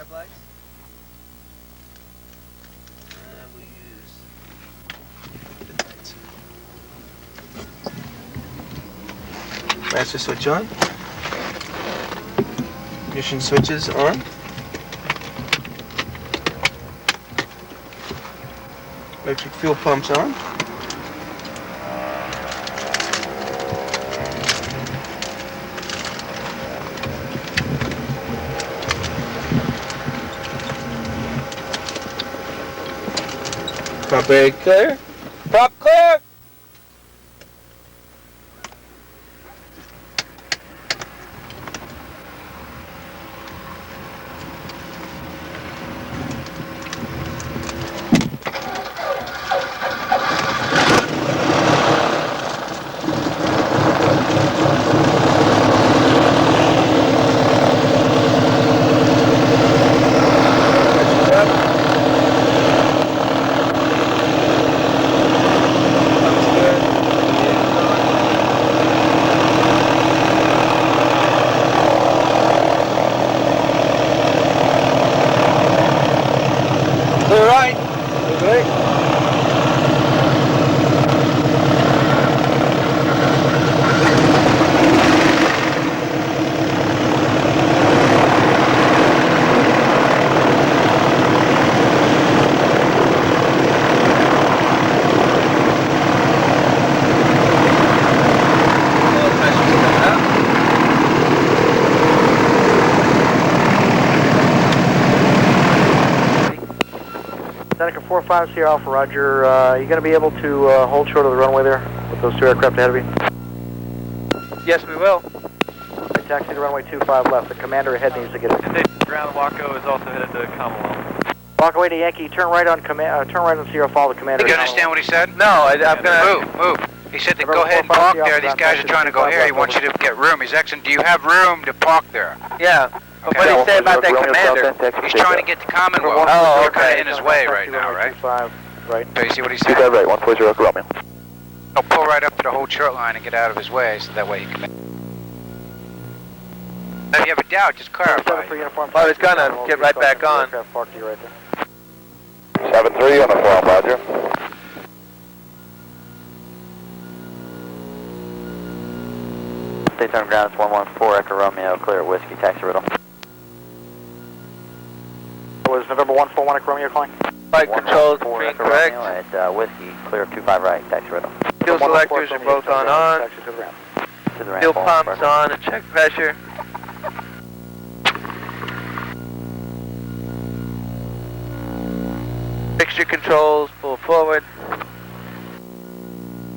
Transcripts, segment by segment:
25 lights. And we use the lights. Master switch on. Ignition switches on. Electric fuel pumps on. Prop area clear. Prop clear! Seneca 45 Sierra Alpha, roger. You going to be able to hold short of the runway there with those two aircraft ahead of you? Yes, we will. Right, taxi to runway 25 left. The commander ahead needs to get it. Ground Waco is also headed to Commonwealth. Walk away to Yankee. Turn right on Sierra. Follow the commander. You understand what he said? No, I'm gonna move. He said to go ahead and park there. These guys are trying to go here. He wants you to get room. He's asking, do you have room to park there? Yeah. Okay. What did he say about that commander? He's trying to get to Commonwealth. Oh, You're kind okay. of in his way right now, right? Right. So you see what he said? right, 140 Romeo. I'll pull right up to the whole short line and get out of his way, so that way he can. If you have a doubt, just clarify. I was gonna get right back on. 7-3 on the 4, Roger. Daytona ground, it's 114 Echo Romeo, clear Whiskey, taxi riddle. Was November 141 Echo Romeo calling? Flight controls, green correct. At Whiskey, clear 25 right, taxi riddle. Fuel selectors are both on. Taxi to the ramp. To the ramp. Fuel pumps on and check pressure. Fixture controls, pull forward.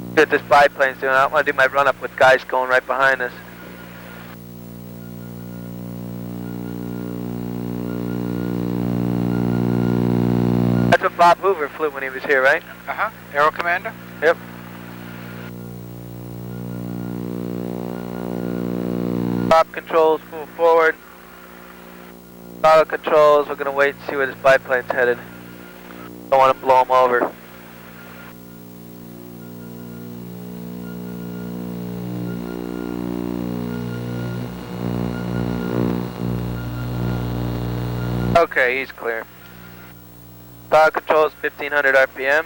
See what this biplane's doing. I don't want to do my run up with guys going right behind us. That's what Bob Hoover flew when he was here, right? Uh-huh. Aero Commander? Yep. Prop controls, pull forward. Throttle controls, we're going to wait and see where this biplane's headed. Don't want to blow them over. Okay, he's clear. Throttle controls 1500 RPMs.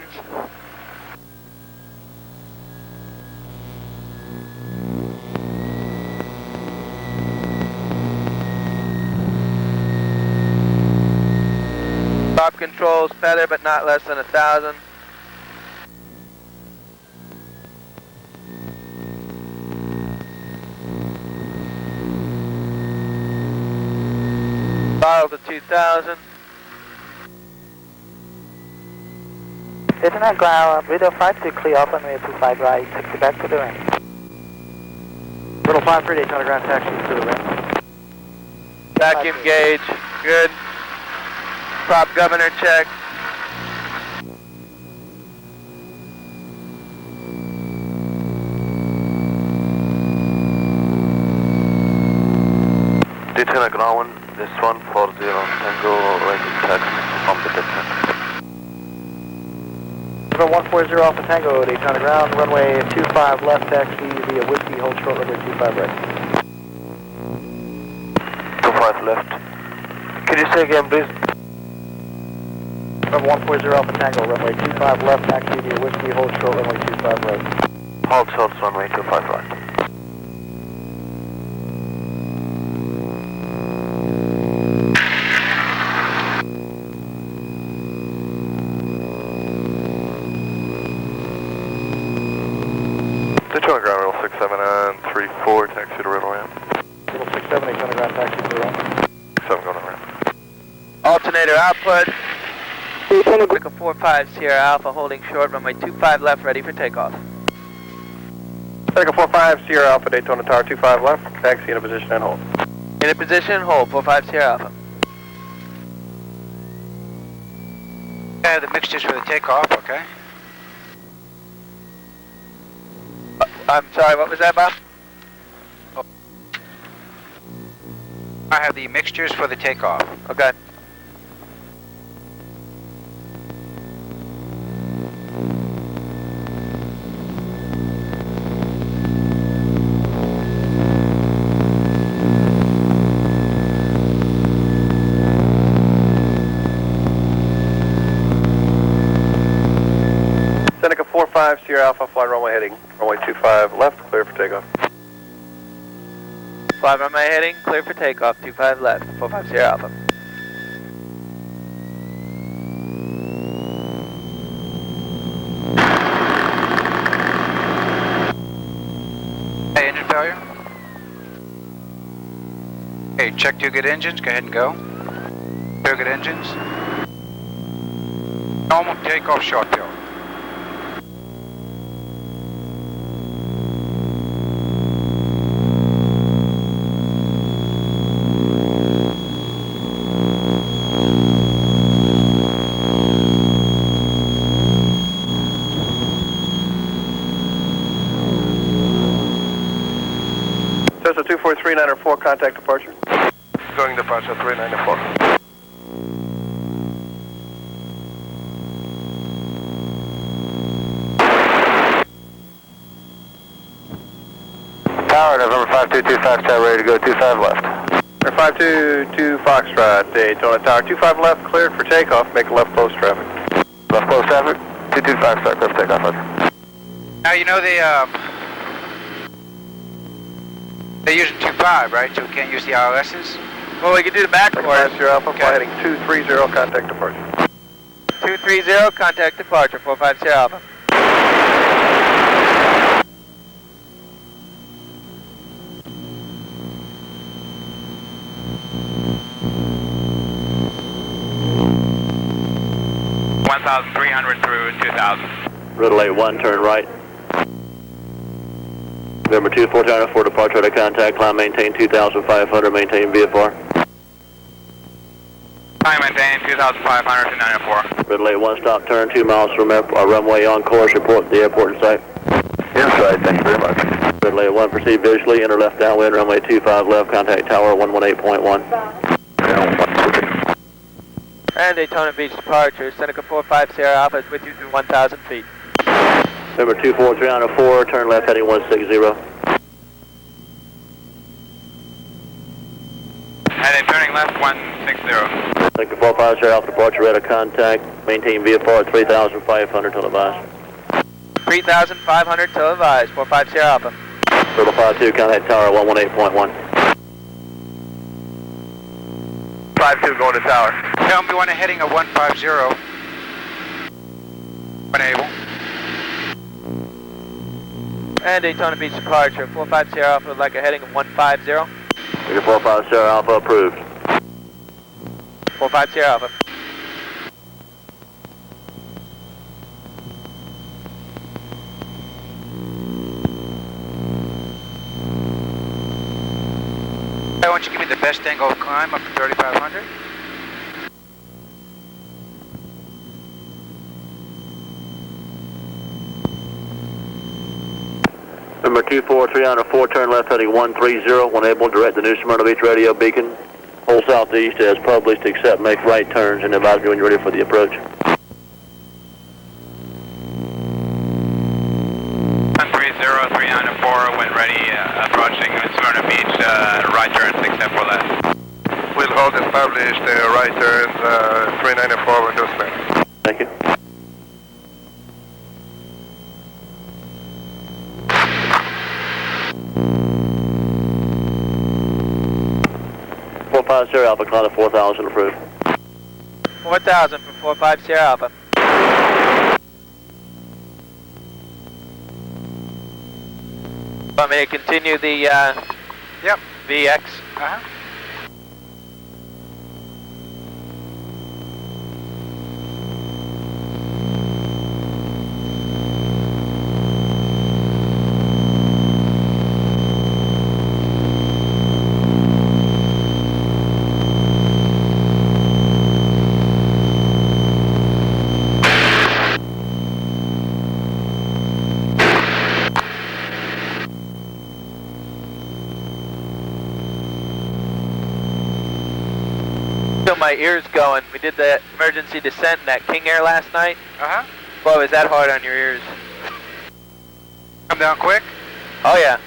Prop controls feather, but not less than 1,000. Throttle to 2,000. Daytona ground, Riddle 5 to clear up on way 25 right, taxi back to the ramp. Riddle 5 for Daytona ground, taxi to the ramp. Vacuum gauge, good. Prop governor check. Daytona ground 1, this 140 Tango right taxi from the distance. Riddle 140 Alpha Tango, Daytona ground, runway 25 left, taxi via Whiskey, hold short runway 25 right. 25 left. Could you say again, please? Number 140 Alpha Tango, runway 25 left, taxi via Whiskey, hold short, runway 25 right. Hold short, runway 25 right. Daytona ground roll 67 and 34, taxi to Red Lamp. Little 67, 8 underground taxi to the ramp. 7 going on ramp. Alternator output. America 45 Sierra Alpha holding short, runway 25 left, ready for takeoff. America 45 Sierra Alpha, Daytona Tower 25 left, taxi in a position and hold. In a position, hold, 45 Sierra Alpha. I have the mixtures for the takeoff, okay? I'm sorry, what was that, Bob? I have the mixtures for the takeoff. Okay. Seneca 45 Sierra Alpha, fly runway heading, runway 25 left, clear for takeoff. Fly runway heading, clear for takeoff, 25 left, 45 Sierra Alpha. Hey, engine failure? Hey, check 2 good engines, go ahead and go. 2 good engines. Normal takeoff, short tail. Cessna 243-904, contact departure. Going departure 3904. Tower, November 522 Foxtrot, ready to go 25 left. 522 Foxtrot, Daytona Tower 25 left, cleared for takeoff, make left close traffic. Left close traffic, 22 Foxtrot, clear for takeoff, left. Now you know they're using 25, right? So we can't use the ILSs? Well, we can do the back for us. Sierra Alpha, fly heading 230, contact departure. 230, contact departure, 45 Sierra Alpha. through 2000. Riddle 81, turn right. November 24904, departure to contact, climb, maintain 2500, maintain VFR. Climb, maintain 2500 to 904. Riddle 81, stop, turn 2 miles from runway on course, report the airport in sight. Inside, thank you very much. Riddle 81, proceed visually, enter left downwind, runway 25 left, contact tower 118.1. And Daytona Beach departure, Seneca 45 Sierra Alpha is with you through 1,000 feet. November 24304, turn left heading 160. Heading turning left 160. Seneca 45 Sierra Alpha, departure ready to contact, maintain VFR at 3,500 till advised. 3,500 till advised, 45 Sierra Alpha. Riddle 52, contact tower 118.1. 52 going to tower. Tell them we want a heading of 150. When able. And Daytona Beach departure, 45 Sierra Alpha would like a heading of 150. Seneca 45 Sierra Alpha, approved. 45 Sierra Alpha. Why don't you give me the best angle of climb up to 3500? Number 24304, turn left heading 130, when able, direct the New Smyrna Beach radio beacon. Hold southeast as published, except make right turns, and advise me when you're ready for the approach. 130-394, when ready, approaching Smyrna Beach, right turn 6 for left. Wheel Hold established, right turns, 394 windows clear. Thank you. Sierra Alpha, climb to 4,000 approved. 4,000 for 45 Sierra Alpha. Want me to continue the Yep. VX? Uh-huh. Feel my ears going. We did the emergency descent in that King Air last night. Uh-huh. Boy, was that hard on your ears. Come down quick. Oh yeah.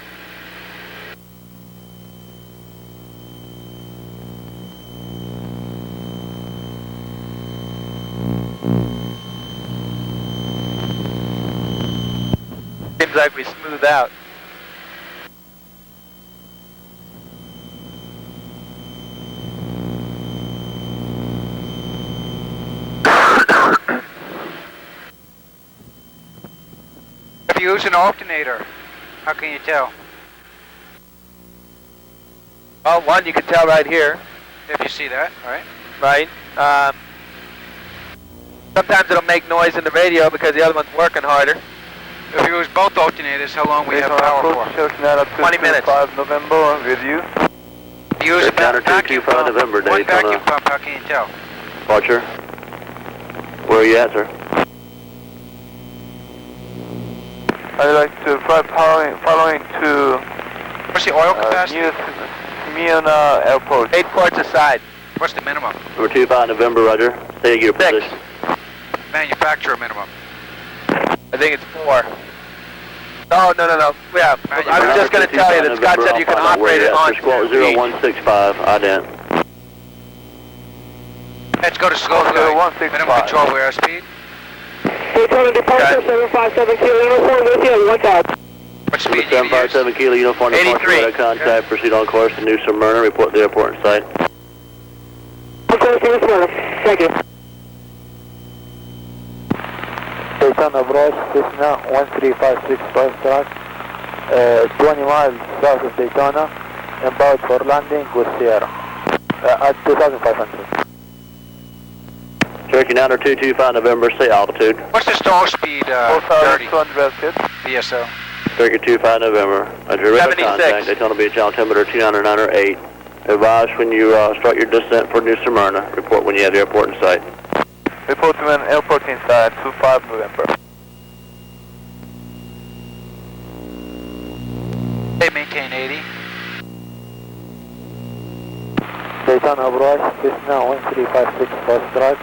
Seems like we smooth out. If you use an alternator, how can you tell? Well, one you can tell right here, If you see that, all right? right? Sometimes it'll make noise in the radio because the other one's working harder. If you use both alternators, how long we have power for? 20 minutes. 5 November with you. If you use a Counter vacuum 225 pump, November, one Daytona. vacuum pump, how can you tell? Departure. Where are you at, sir? I'd like to fly following to What's the oil capacity? Miona Airport. 8 ports aside. What's the minimum? Number 25 November, roger. Stay your 6. position. Manufacturer minimum. I think it's 4. Oh, no. Yeah, I was just going to tell you that Scott said you can operate it on Squawk 0165, ident. Let's go to slow flight. 0165. Minimum control airspeed. Daytona departure, 757 Kilo Uniform with you, watch out. What speed do you use? 757 Kilo Uniform, 83. departure, contact, proceed on course to New Smyrna, report the airport in sight. Of course, New Smyrna. Thank you. Daytona approach, Cessna 1356 first track, 20 miles south of Daytona, about for landing with Sierra, at 2,500. Cherokee 9225 November, say altitude. What's the stall speed, 30 VSO? Cherokee 25 November, under radar 76. contact, Daytona Beach altimeter 29908. Advise when you start your descent for New Smyrna. Report when you have the airport in sight. Report to an airport inside, 25 November. They maintain 80. Daytona approach, Cessna 1356 first track,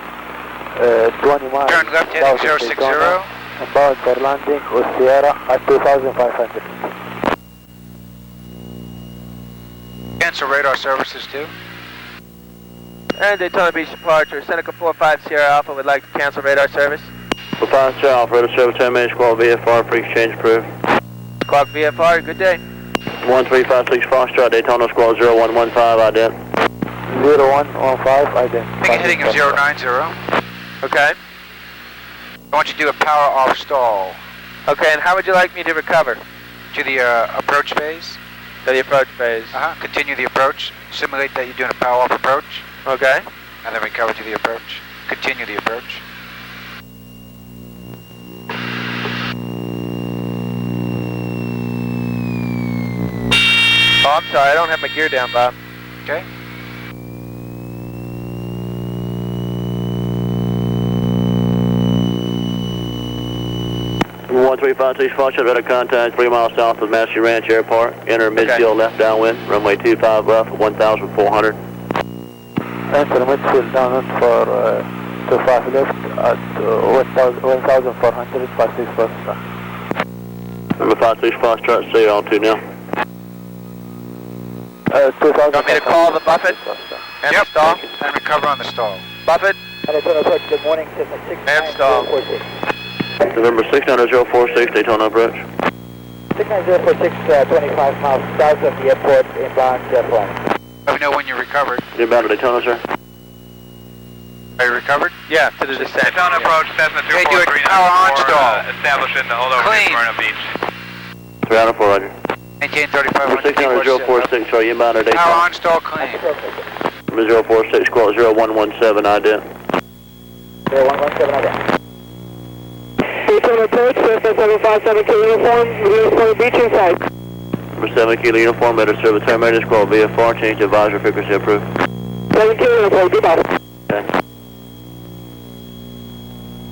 20 miles Turn left heading south of 060. Daytona, about for landing with Sierra at 2,500. Cancel radar services too. And Daytona Beach departure. Seneca 45 Sierra Alpha would like to cancel radar service. For 5 Sierra Alpha, radar service 10 minutes, squawk VFR, free exchange approved. Squawk VFR, good day. 1356 Foxtrot, Daytona squawk 0115, ident. 0115, ident. Take a heading of 090. Okay. I want you to do a power off stall Okay, and how would you like me to recover? to the approach phase. To the approach phase. Continue the approach. Simulate that you're doing a power off approach. Okay. And then recover to the approach. Continue the approach. Oh, I'm sorry, I don't have my gear down, Bob. Okay. Number 1356 Foxtrot, radar contact 3 miles south of Massey Ranch Airport. Enter midfield left downwind, runway 25 left, 1,400. Enter midfield downwind for 25 left at 1,400, 56 first track. Number 56 Foxtrot, stay altitude now. 2000. Want me to call the Buffett? And Yep. stall? And recover on the stall. Buffett? Daytona approach, good morning, Cessna And stall. 69046. November 69046, Daytona approach. 69046, 25 miles south of the airport, inbound flying. Let me know when you recovered. Inbound to Daytona, sir. Are you recovered? Yeah, to the descent. Daytona approach, Cessna Okay, do it power on 2439 stall. establishing the holdover Clean. in Smyrna Beach. 304, roger. Maintain 3500 69046, sorry, inbound to Power Daytona. on stall clean. Number 046, call 0117, ident. 0117 ident. Daytona approach, Cessna 757 kilo uniform, Smyrna Beach inside. Number 7 kilo uniform, better serve the terminators, call VFR, change advisory frequency approved. 7 kilo uniform, goodbye. Okay.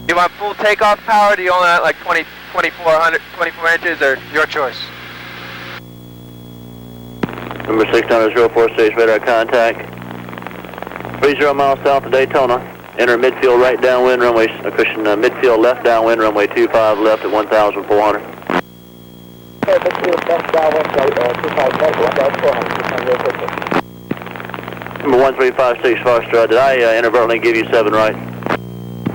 Do you want full takeoff power? Do you only want like 24 inches or? Your choice. Number 69046, radar contact. 30 miles south of Daytona. Enter midfield right downwind runway, cushion midfield left downwind runway 25 left at 1,400. Midfield left downwind, 25 left, 1,400. Number 1356, Foxtrot, did I inadvertently give you 7 right?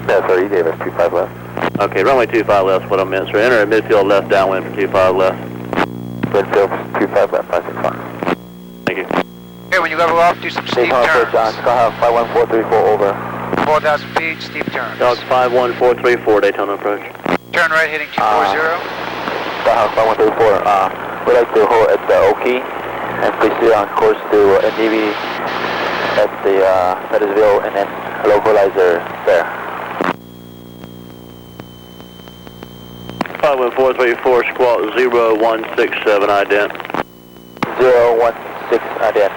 No, sir, you gave us 25 left. Okay, runway 25 left is what I meant, sir. Enter midfield left downwind for 25 left. Midfield 25 left, 565. Thank you. Okay, when you level off, do some steep Daytona approach on turns. Skyhawk 51434 over. 4,000 feet, steep turns. Dog 51434, Daytona approach. Turn right, heading 240. Skyhawk 5134, we'd like to hold at the Oki and proceed on course to NDV at the Pettisville and then localizer there. 51434, squawk 0167, ident. 016 ident.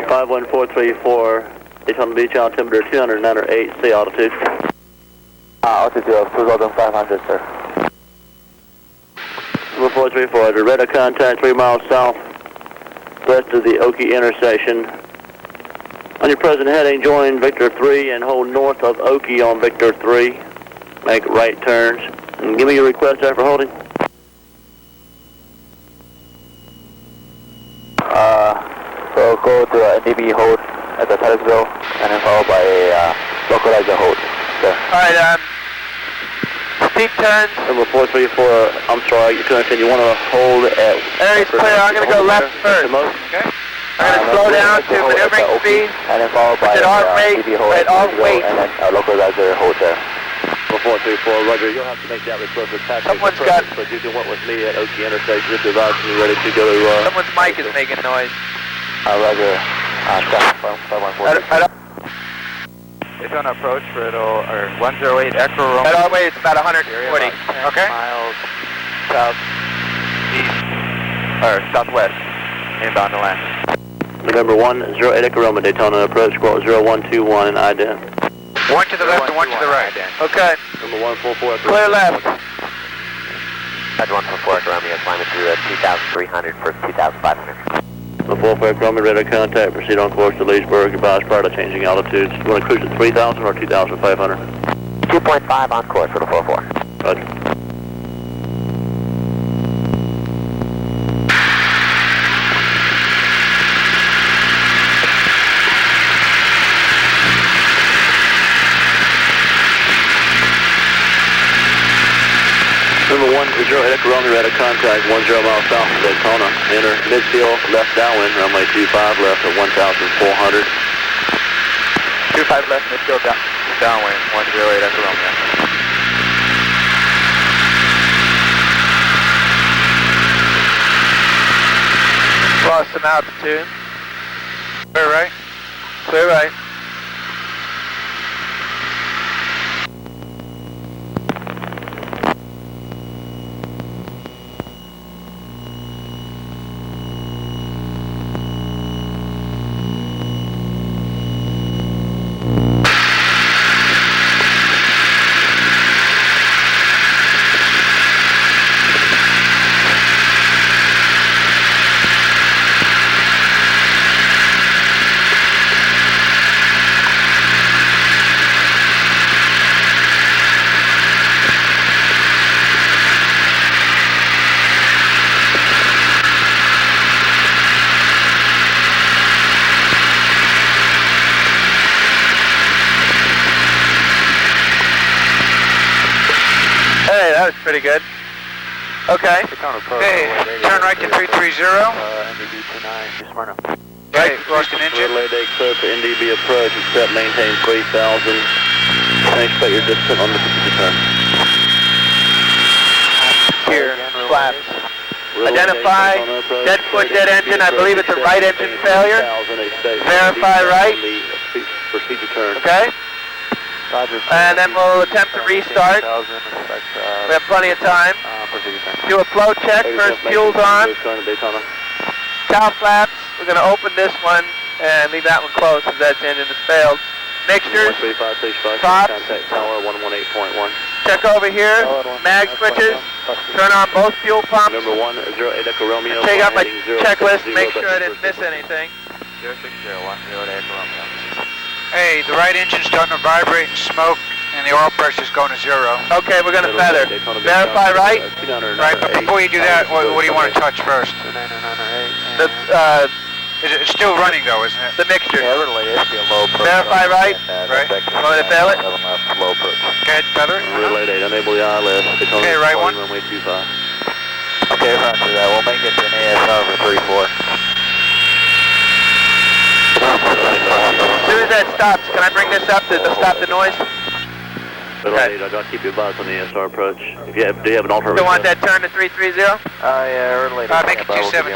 Five 51434, Daytona Beach, altimeter 209.8, sea altitude. Altitude of 2,500, sir. Number 434, the radar contact 3 miles south west of the Oki intersection. On your present heading, join Victor 3 and hold north of Oki on Victor 3. Make right turns. And give me your request after holding. So go to NDB hold at the Pettisville and then followed by a localizer hold. Sir. Alright, steep turns. Number 434, I'm sorry, you're saying you want to hold at... Area's clear, I'm going to go left first. Okay. I'm going to slow down to maneuvering speed. And then followed by At our rate, NDB hold at our weight. and then localizer hold there. Number 434, Roger, you'll have to make that request for taxi. Someone's got- But you can work with me at Oki intersection if you're about to be ready to go to... Someone's mic is making noise. Roger. Scott, 514. Daytona approach for 108 Echo Roman. At our way, it's about 140. Okay. Miles southeast, or southwest, inbound to land. November 108 Echo Roman, Daytona approach, quote 0121 and ident. One to the left and one to the right. Okay, Number 144 Echo clear Roman. left. Had 144 Echo Romeo, climbing through 2,300 for 2,500. Number 44 Echo Roman, radar contact, proceed on course to Leesburg, advised prior to changing altitudes. You want to cruise at 3,000 or 2,500? 2.5 on course for the 44. Roger. Number 108 Echo Romeo, radar contact 10 miles south of Daytona. Enter midfield, left downwind, runway 25 left at 1,400. 25 left, midfield downwind, 108 Echo Romeo. Lost some altitude. Clear right. Clear right. that was pretty good. Okay. Okay, turn right to 330. NDB 29, just Smyrna. Right, lost an engine. Relay day clear for NDB approach, except maintain 3,000. And expect your distant on the return. Here, flaps. Identify dead foot, dead engine. I believe it's a right engine failure. Verify right. Proceed to turn. Okay. And then we'll attempt to restart. We have plenty of time. Do a flow check. First fuel's on. Cow flaps. We're going to open this one and leave that one closed since that engine has failed. Mixtures. Props. Check over here. Mag switches. Turn on both fuel pumps. Number 1, 08 Echo Romeo. Take out my checklist. Make sure I didn't miss anything. 060, 10 Echo Romeo. Hey, the right engine's starting to vibrate and smoke, and the oil pressure's going to 0. Okay, we're going to feather. Verify right. Right, but before you do that, what do you want to touch first? It's still running though, isn't it? The mixture. Yeah, really, it's a low approach. Verify right. Right. Want me to fail it? Low approach. Go ahead, feather it. Relay date, enable the ILS. Okay, right one. Runway 25. Okay, roger that. We'll make it to an ASR over 34. As soon as that stops, can I bring this up to stop the noise? Relay date, I got to keep you advised on the ASR approach. If you have, do you have an alternate? You want that turn to 330? Yeah, relay. Make it 270.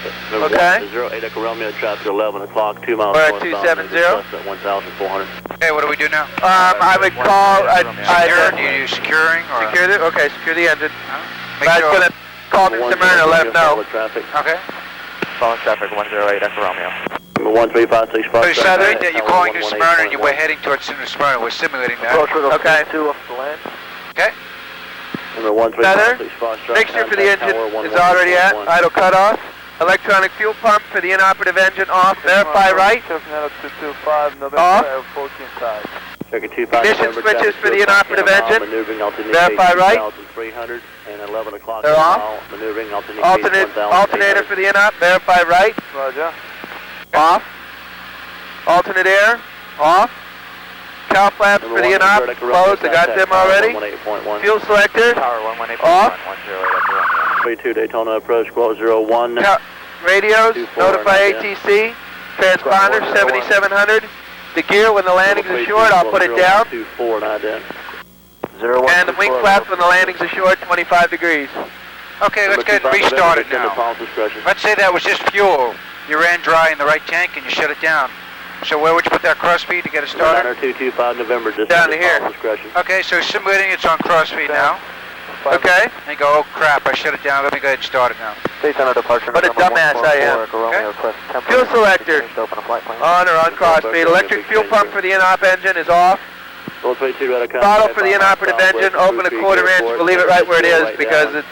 Okay. 08 Echo Romeo, traffic 11 o'clock, 2 miles. We're at 270. At 1,400. Okay, what do we do now? I would call. Do you do securing or? Secure the. Okay, secure the engine. Make I was sure. gonna call Mr. Myrna, let him know. Traffic. Okay. Phone traffic 108 Echo Romeo. Number 13565. So you're calling New Smyrna and you're heading towards New Smyrna. We're simulating that. Okay. 2 off the land. Okay. Number 13565. Mixture for the engine is already at idle cutoff. Electronic fuel pump for the inoperative engine off. Verify right. Off. Checking 25. Ignition switches for the inoperative engine. Verify right. 300 and 11 o'clock. They're off. Maneuvering Alternator for the inop. Verify right. Roger. Off. Alternate air. Off. Cow flaps for the inop. Closed. I got them already. Fuel selector. Tower 118.1, Off. 32 Daytona approach, quote 01. Radios. Notify ATC. Transponder 7700. The gear when the landings are short, I'll put it down. 24 and ident. And the wing flaps when the landings are short, 25 degrees. Okay, let's get restarted now. Let's say that was just fuel. You ran dry in the right tank and you shut it down. So where would you put that cross feed to get it started? 225 November. Down to here. Okay, so simulating it's on cross feed now. Okay. And you go, oh crap, I shut it down. Let me go ahead and start it now. Daytona departure. What a dumbass I am. Okay. Fuel selector. On or on cross feed. Electric fuel pump for the inop engine is off. Throttle for the inoperative engine, open a quarter-inch. We'll leave it right where it is because it's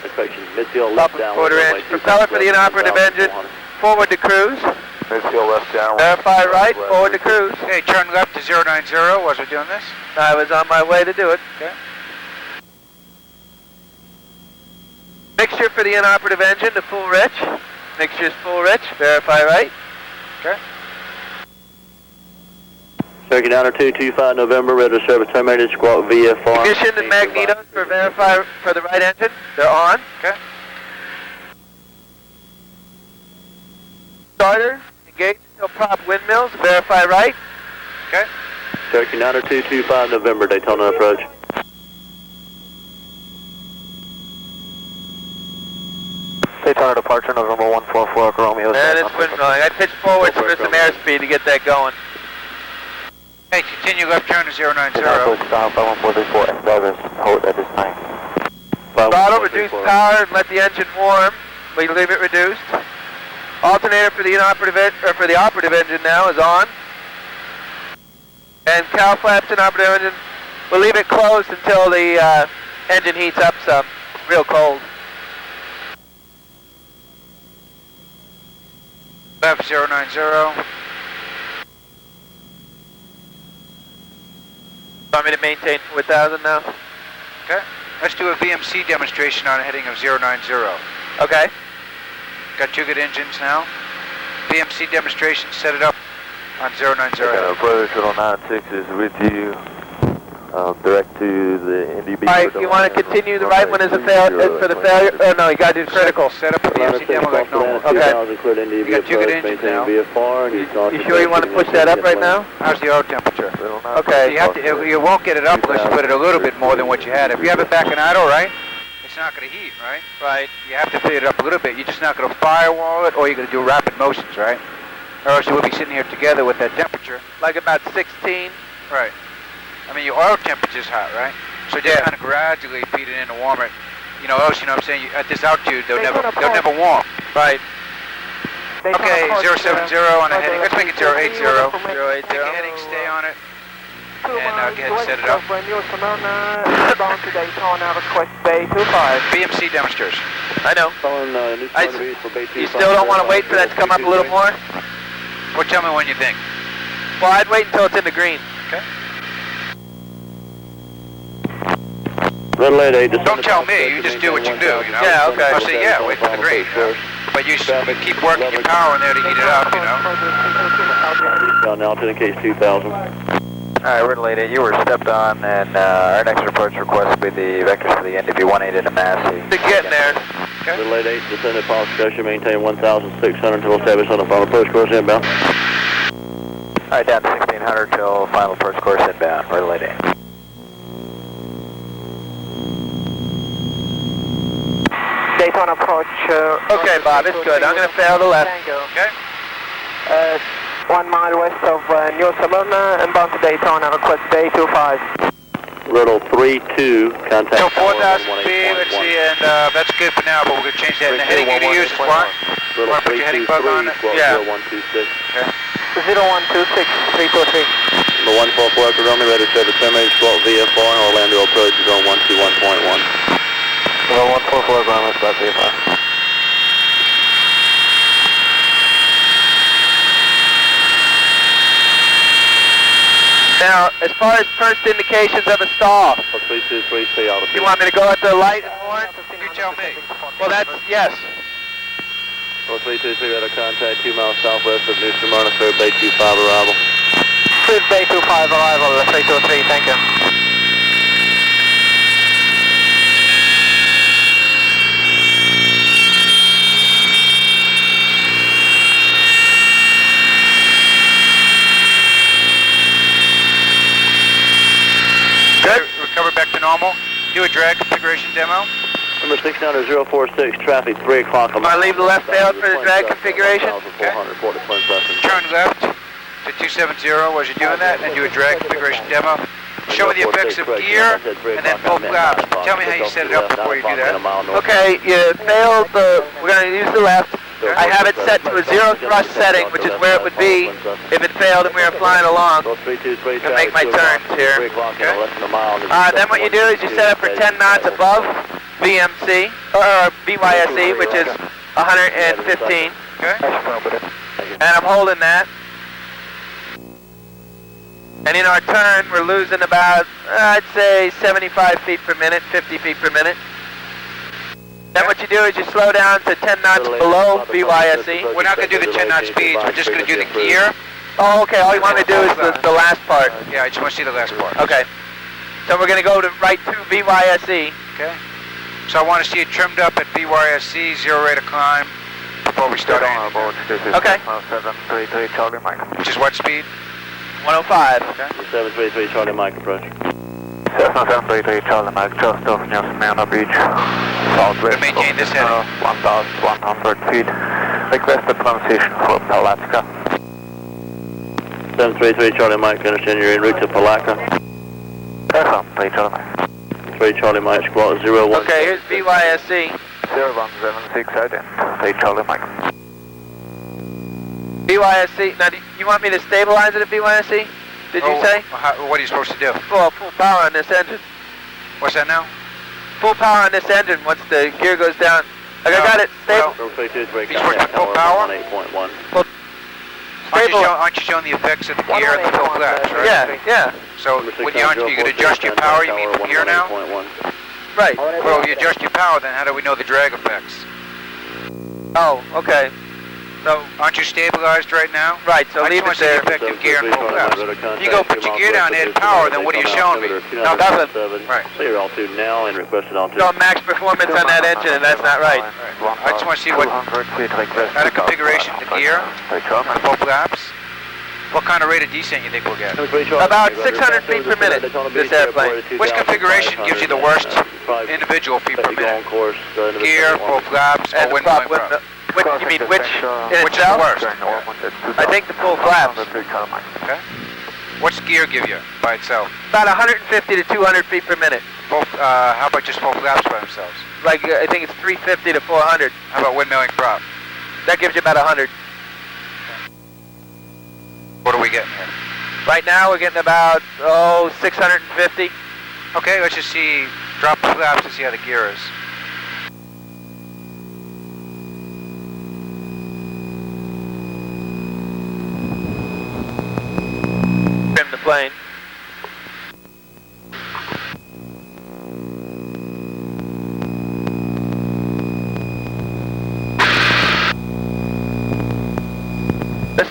up a quarter-inch. Propeller for the inoperative engine, forward to cruise. Midfield left down. Verify right, forward to cruise. Okay, turn left to 090. Was we doing this? I was on my way to do it. Okay. Mixture for the inoperative engine to full rich. Mixture's full rich. Verify right. Okay. Circuit Downer 225 November, ready to service terminated, squawk VFR. Ignition and magnetos for verify for the right engine. They're on. Okay. Starter, engage until prop windmills. Verify right. Okay. Circuit Downer 225 November, Daytona approach. Daytona departure, November 144 Echo Romeo. And it's windmilling. I pitched forward for some airspeed to get that going. Hey, continue left turn to 090. Stop by 1434 drivers, hold at this time. Throttle, reduce power, and let the engine warm. We leave it reduced. Alternator for the operative engine now is on. And cow flaps and operative engine. We'll leave it closed until the engine heats up some. Real cold. Left 090. Want me to maintain 4,000 now? Okay. Let's do a VMC demonstration on a heading of 090. Okay. Got two good engines now. VMC demonstration, set it up on 090. Brother 096 is with you. Direct to the NDB. All right, you want to continue the right one as a for the failure? Oh no, you got to do critical. Set up a Vmc demo like normal. Okay. You got two good engines now. You sure you want to push that up right now? How's the oil temperature? Okay. You have to. You won't get it up unless you put it a little bit more than what you had. If you have it back in idle, right? It's not going to heat, right? Right. You have to fill it up a little bit. You're just not going to firewall it, or you're going to do rapid motions, right? Or else you will be sitting here together with that temperature. Like about 16. Right. I mean, your oil temperature's hot, right? So just kind of gradually feed it in to warm it. You know, else, you know what I'm saying? At this altitude, they'll never warm. Right. Okay, 070 on a heading. Let's make it 080. 080. Make a heading, stay on it. And go ahead and set it up. Bound to Daytona, request Bay 25. Vmc Demonstration. I know. You still don't want to wait for that to come up a little more? Well, tell me when you think. Well, I'd wait until it's in the green. Okay. Red light 8. Don't tell me, you just do what you do, you know? Yeah, okay. I'll say, yeah, wait for the green. But you keep working your power in there to heat it up, you know? Down now to the case 2000. Alright, we're late 8. You were stepped on, and our next approach request will be the vectors for the NDB 18 into Massey. They're getting there. Okay. Red light 8, descended Paul Scotia, maintain 1,600 until established on the final approach course inbound. Alright, down to 1,600 till final approach course inbound. We're late 8. Daytona approach. Okay, Bob, it's good. I'm going to fail the left. Okay. 1 mile west of New Smyrna and bound to Daytona, request Bay 25. Riddle 32, contact. So 4,000 feet, let's see, and that's good for now, but we're going to change that. And the heading you're going to use is what? You want to put your heading bug on it? Yeah. 0126. Okay. 0126, 343. The 144 record on the ready to terminate squawk VFR and Orlando approach is on 121.1. The 144 ground, let's start VFR. Now, as far as first indications of a stall, 323, stay out of you want me to go at the light and horn? You tell me. Well, that's, yes. 323, radar contact 2 miles southwest of New Smyrna, clear Bay 25 arrival. Clear Bay 25 arrival, 323, thank you. Good. Recover back to normal. Do a drag configuration demo. Number 69046, traffic 3 o'clock. I'm going to leave the left failed for the drag configuration. Okay. Turn left to 270 as you're doing that, and do a drag configuration demo. Show me the effects of gear, and then pull flaps. Tell me how you set it up before you do that. Okay, you failed the, we're going to use the left. I have it set to a 0 thrust setting, which is where it would be if it failed and we were flying along to make my turns here. Okay. Then what you do is you set up for 10 knots above VMC, or BYSE, which is 115. Okay. And I'm holding that. And in our turn, we're losing about, I'd say 75 feet per minute, 50 feet per minute. Then what you do is you slow down to 10 knots below BYSE. We're not going to do the 10 knot speeds, we're just going to do the gear. Oh, okay, all you want me to do is the last part. Yeah, I just want to see the last part. Okay. So we're going to go to right to BYSE. Okay. So I want to see it trimmed up at BYSE, 0 rate of climb, before we start on. Okay. 733 Charlie Mike. Which is what speed? 105. Okay. 733 Charlie Mike approach. 733 Charlie Mike, just off New Smyrna Beach. Southwest maintain this heading. 1,100 feet. Request the pronunciation for Palatka. 733 Charlie Mike, understand you're en route to Palatka. 733 Charlie Mike. 3 Charlie Mike, squawk 01. Okay, here's BYSE. 0176, identify Charlie Mike. BYSE, now do you want me to stabilize it at BYSE? Did you say? What are you supposed to do? Well, full power on this engine. What's that now? Full power on this engine once the gear goes down. Like I got it stable. You're supposed to full power? Well, stable. Aren't you showing the effects of the gear and the full flaps, right? Yeah, yeah. So when you can adjust your power, you mean from gear now? Right. Well, you adjust your power, then how do we know the drag effects? Oh, okay. So, aren't you stabilized right now? right, so leave it there. Effective gear and full flaps. If you go put your gear down there in power, then what are you showing me? No, nothing. Right. Clear altitude now and requested altitude. No max performance on that engine, and that's not right. I just want to see what kind of configuration the gear and full flaps. What kind of rate of descent you think we'll get? About 600 feet per minute, this airplane. Which configuration gives you the worst individual feet per minute? Gear, full flaps, or wind blowing prop? You mean which in Which is the itself? worst? I think the full flaps. Okay. What's gear give you by itself? About 150 to 200 feet per minute. How about just full flaps by themselves? Like, I think it's 350 to 400. How about windmilling prop? That gives you about 100. What are we getting here? Right now we're getting about, 650. Okay, let's just see, drop the flaps to see how the gear is. Trim the plane.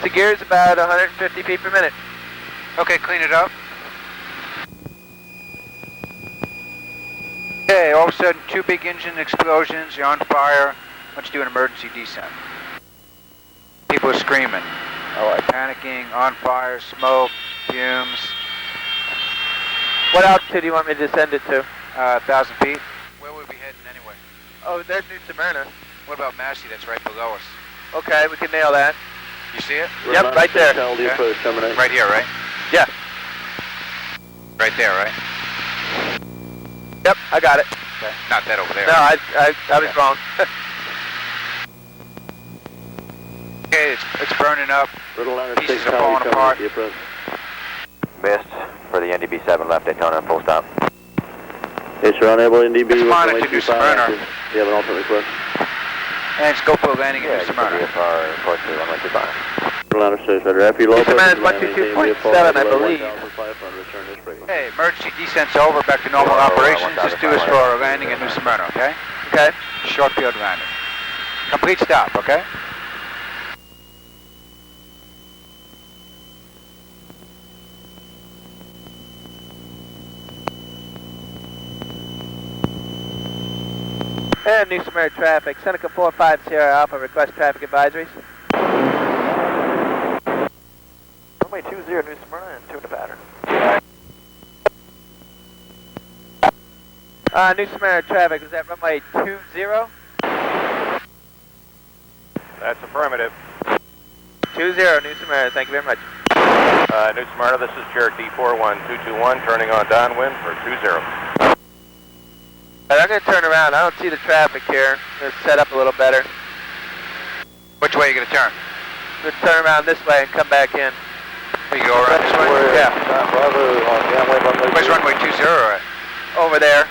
The gear is about 150 feet per minute. Okay, clean it up. Okay, all of a sudden, two big engine explosions, you're on fire. Let's do an emergency descent. People are screaming. Panicking, on fire, smoke, fumes. What altitude do you want me to descend it to? 1,000 feet. Where would we heading anyway? Oh, there's New Smyrna. What about Massey that's right below us? Okay, we can nail that. You see it? Yep, right there. Okay. Right here, right? Yeah. Right there, right? Yep, I got it. Okay. Not that over there. No, I was wrong. Okay, it's burning up. Pieces are falling apart. Missed for the NDB-7 left Daytona, full stop. Yes, sir, unable NDB. It's monitor to Smyrna. You have an alternate request? And it's go for a landing in New Smyrna. After low Smyrna's 122.7, I believe. Hey, emergency descent's over, back to normal operations. Just do us for a landing in New Smyrna, okay? Okay. Short field landing. Complete stop, okay? And New Smyrna traffic, Seneca 45 Sierra Alpha, request traffic advisories. Runway 20 New Smyrna and 2 in the pattern. New Smyrna traffic, was that runway 20? That's affirmative. 20, New Smyrna, thank you very much. New Smyrna, this is Cherokee 41221, turning on downwind for 20. I'm going to turn around. I don't see the traffic here. Let's set up a little better. Which way are you going to turn? Let's turn around this way and come back in. You go around this way? Yeah. Where's runway 20 at? Over there.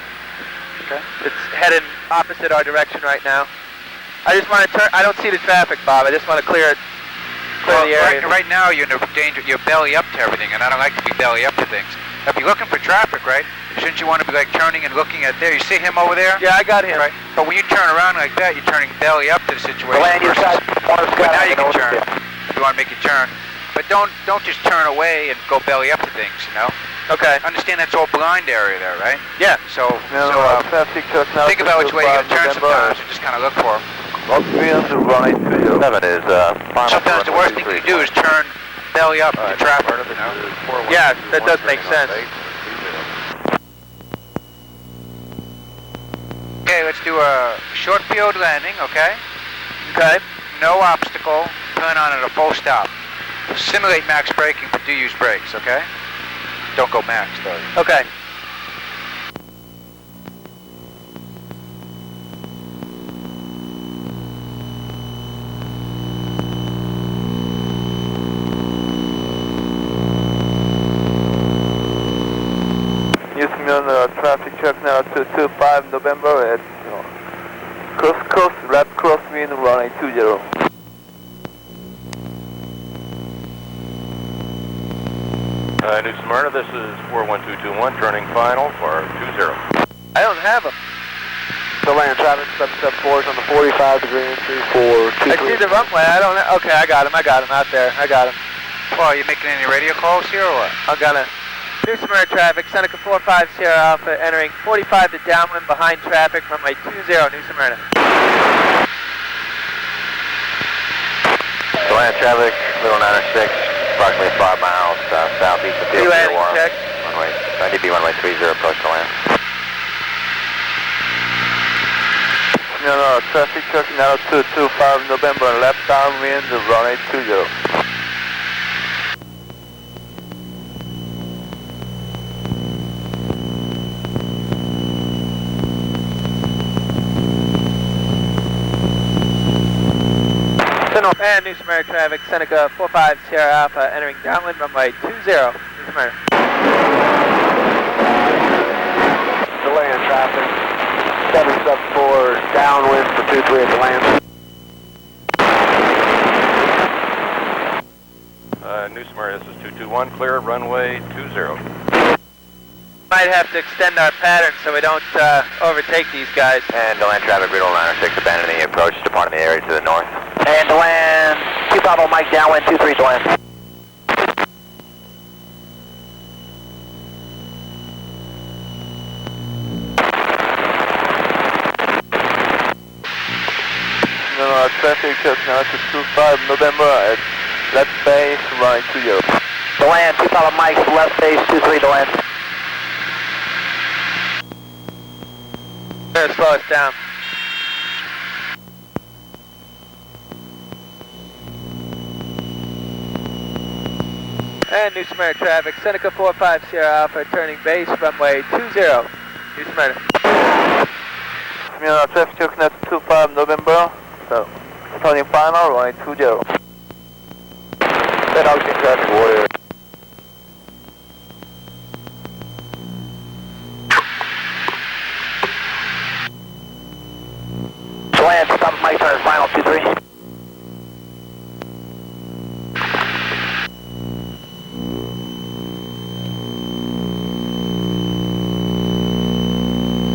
Okay. It's headed opposite our direction right now. I just want to turn. I don't see the traffic, Bob. I just want to clear it. Clear the area. Right now you're in danger. You're belly up to everything, and I don't like to be belly up to things. If you're looking for traffic, right? Shouldn't you want to be like turning and looking at there? You see him over there? Yeah, I got him. Right. But when you turn around like that, you're turning belly up to the situation. But now you can turn. If you want to make a turn. But don't just turn away and go belly up to things, you know? Okay. Understand that's all blind area there, right? Yeah. So think about which way you're going to turn sometimes and just kind of look for them. 7 is final. Sometimes the worst thing you do is turn belly up to traffic, you know? Yeah, that does make sense. Okay, let's do a short field landing, okay? Okay. No obstacle, turn on at a full stop. Simulate max braking, but do use brakes, okay? Don't go max, though. Okay. Traffic check now 225 November at left crosswind runway 20. New Smyrna, this is 41221, turning final for 20. I don't have him. The land traffic. 774 is on the 45-degree entry for 23. I see the runway. I don't know. Okay, I got him out there. I got him. Well, are you making any radio calls here or what? I'm gonna. New Smyrna traffic, Seneca 45 Sierra Alpha, entering 45 to downwind behind traffic, runway 20, New Smyrna. Land traffic, Little 906, approximately 5 miles southeast of Field landing War. check. NDB runway 30, approach to land. No, traffic checking out 225 November, left downwind, runway 20. And New Smyrna traffic, Seneca 45 Sierra Alpha, entering downwind, runway 20, New Smyrna. Delay in traffic, 774 downwind for 23 at the land. New Smyrna, this is 221, clear, runway 20. Might have to extend our pattern so we don't overtake these guys. And to land traffic, Little 906, abandoning the approach, departing the area to the north. And to land, 250 Mike downwind, 23 to land. No, traffic checking out 25 November at left base, runway 20. To land, 250 Mike, left base, 23 to land. Better slow us down. And New Smyrna traffic, Seneca 45 Sierra Alpha, turning base, runway 20, New Smyrna. No, traffic checking out 25 November, so turning final, runway 20. That Ocean traffic, Warrior. Land, 250 Mike, turn final, 23.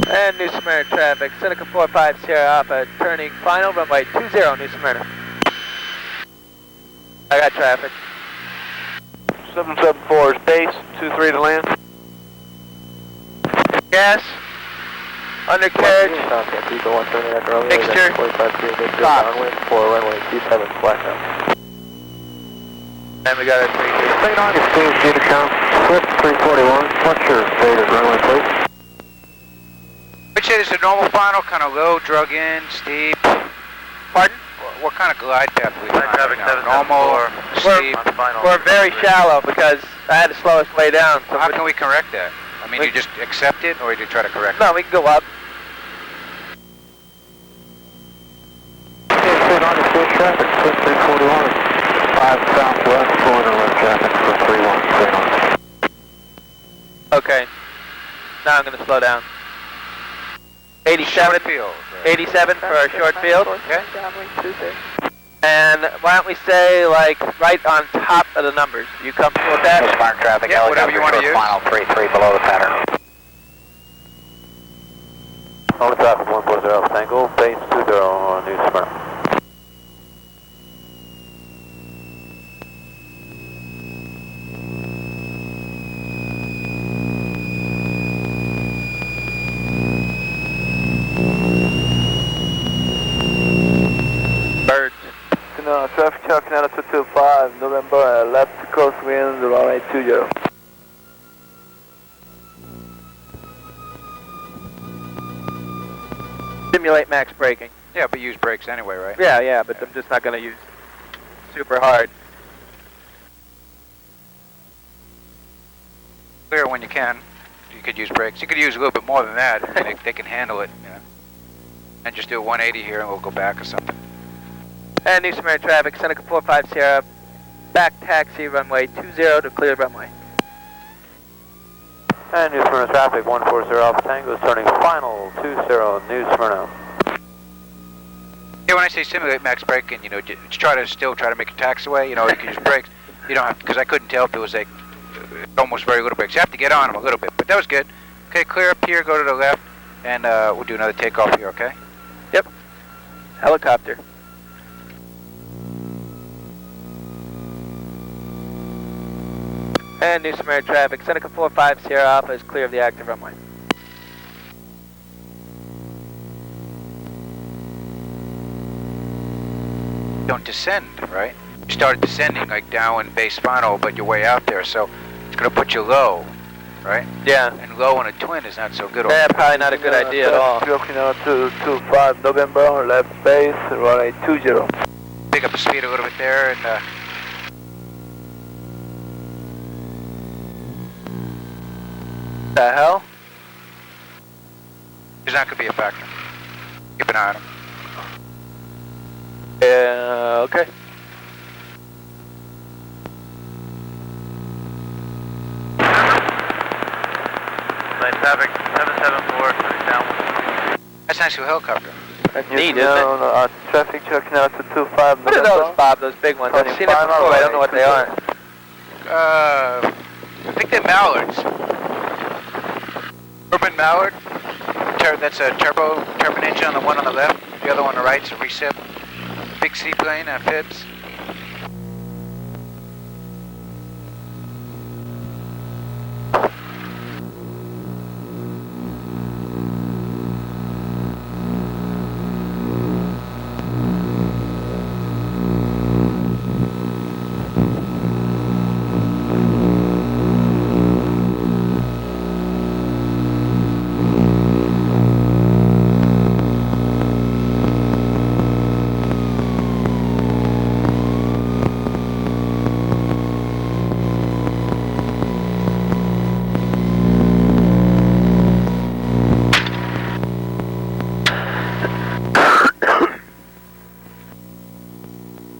And New Smyrna traffic, Seneca 45 Sierra Alpha, turning final, runway 20, New Smyrna. I got traffic. 774 is base, 23 to land. Gas, undercarriage, mixture, downwind for runway 27 flat now. and we got our 3 St. Augustine, Unicom, Swift 341. What's your stated runway, please? Which say this is a normal final, kind of low, drug in, steep. Pardon? What kind of glide path are we on? traffic, Normal, steep. We're very shallow because I had to slow us way down. So How can we correct that? I mean, you just accept it, or you try to correct it? No, we can go up. St. Augustine traffic, Swift 341. 5 southwest, corner left traffic for 31, St. Augustine. Okay. Now I'm going to slow down. 87, 87 for our short field. Okay. And why don't we say, like, right on top of the numbers? You comfortable with that? Smart traffic, Yeah, whatever you want to use. final 33 below the pattern. On traffic 140 Tango, base 20 on New Smyrna. Birds. Traffic checking out 225 November, left coast wind, runway 20. Simulate max braking. Yeah, but use brakes anyway, right? Yeah, but I'm just not going to use super hard. Clear when you can. You could use brakes. You could use a little bit more than that. They can handle it, you know. And just do a 180 here and we'll go back or something. And New Smyrna traffic, Seneca 45 Sierra, back taxi, runway 20 to clear runway. And New Smyrna traffic 140 Alpha Tango is turning final 20 New Smyrna. Yeah, when I say simulate max braking, you know, just still try to make your taxiway, you know, you can use brakes. You don't have, because I couldn't tell if it was like almost very little brakes. You have to get on them a little bit, but that was good. Okay, clear up here, go to the left, and we'll do another takeoff here, okay? Yep. Helicopter. And New Samaritan traffic. Seneca 45 Sierra Alpha is clear of the active runway. Don't descend, right? You started descending like down in base final, but you're way out there, so it's going to put you low, right? Yeah. And low on a twin is not so good. Yeah, probably not a good idea at all. Okinawa 225 November, left base, runway 20. Pick up the speed a little bit there and The hell? there's not going to be a factor. Keep an eye on him. Yeah, okay. Night traffic 774, turning down. That's nice to a helicopter. That's neat, isn't it? Traffic to Okinawa 225 What are those, Bob, those big ones? I've seen them before, I don't know what they are. I think they're mallards. Urban mallard. That's a turbine engine on the one on the left. The other one on the right is a recip. Big seaplane, fibs.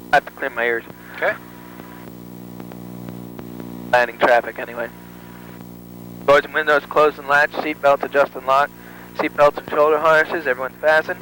I have to clean my ears. Okay. Landing traffic anyway. Doors and windows closed and latched, seat belts adjust and lock. Seat belts and shoulder harnesses, everyone's fastened.